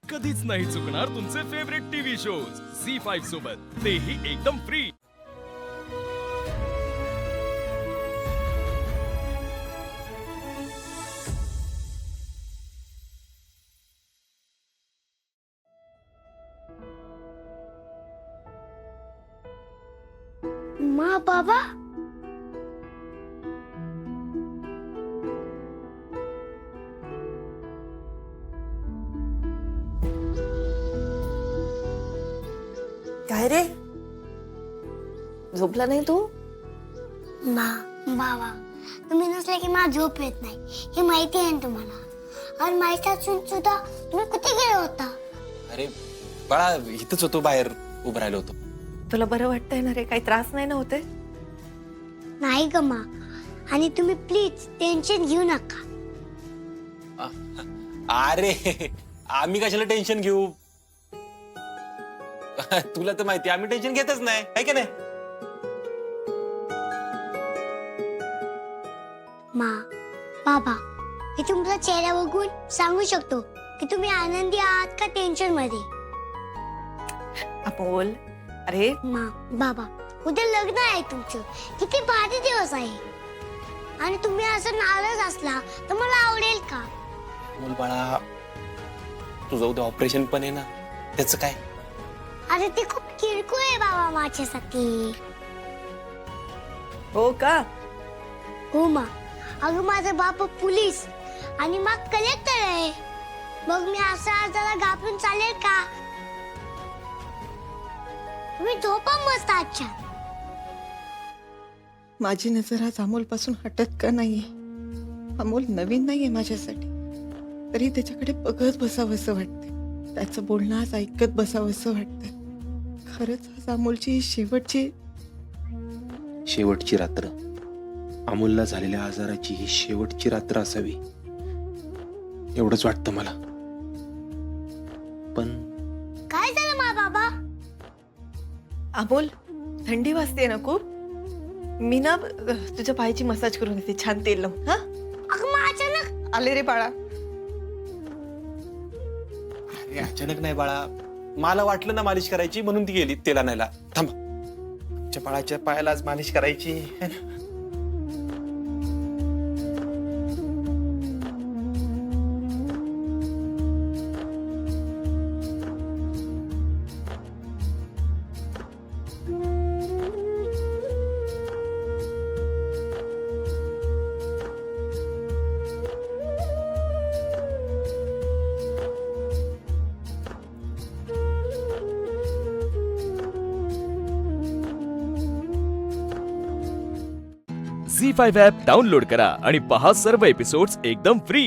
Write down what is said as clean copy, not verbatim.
कधीच नाही चुकणार तुमचे फेवरेट टीव्ही शोज झी5 सोबत, तेही एकदम फ्री। माँ बाबा काय रे, झोपला नाही तू? माँ बाबा तुम्ही नसले की मला झोप येत नाही हे माहिती आहे ना तुम्हाला। आणि माहिती असून सुद्धा तुम्ही कुठे गेले होता? अरे बाळा, इथंच होतो, बाहेर उभं राहिलो होतो। तुला बरं वाटतंय ना रे? काही त्रास नाही ना होते? नाही ग माँ, आणि तुम्ही प्लीज टेन्शन घेऊ नका। अरे आम्ही कशाला टेन्शन घेऊ? तुला तर माहिती आम्ही टेन्शन घेतच नाही, है की नाही? माँ बाबा मी तुमचा चेहरा बघून सांगू शकतो की तुम्ही आनंदी आहात का टेन्शन मध्ये। अमोल, अरे माँ बाबा उद्या लग्न आहे तुमचं, किती भारी दिवस आहे। आणि तुम्ही असं नाराज असला तर मला आवडेल का? बोल बाळा, तुझं उद्या ऑपरेशन पण आहे ना, त्याचं काय? अरे ते खूप किरकोळ आहे बाबा माझ्यासाठी। हो का? हो माँ, अगं माझा बाप पोलीस आणि मग कलेक्टर आहे, मग मी असं आजारा घाबरून चालेल का? मी झोपा मस्त अच्छा। माझी नजर आज अमोल पासून हटत का नाहीये? अमोल नवीन नाहीये माझ्यासाठी, तरी त्याच्याकडे बघत बसावंसं वाटते, त्याचं बोलणं आज ऐकत बसावंसं वाटतं। खरंच आज अमोलची शेवटची रात्र, अमोलला झालेल्या आजाराची ही शेवटची रात्र असावी एवढंच वाटतं मला। पण काय झालं माँ बाबा? अमोल, थंडी वाजते ना खूप? मी ना तुझ्या पायाची मसाज करून देते छान तेल लावून। हा अगं मग अचानक आले रे बाळा। अरे अचानक नाही बाळा, मला वाटलं ना मालिश करायची म्हणून ती गेली तेल आणायला। थांब, आमच्या बाळाच्या पायाला आज मालिश करायची है ना? झी5 ॲप डाउनलोड करा आणि पहा सर्व एपिसोड्स एकदम फ्री।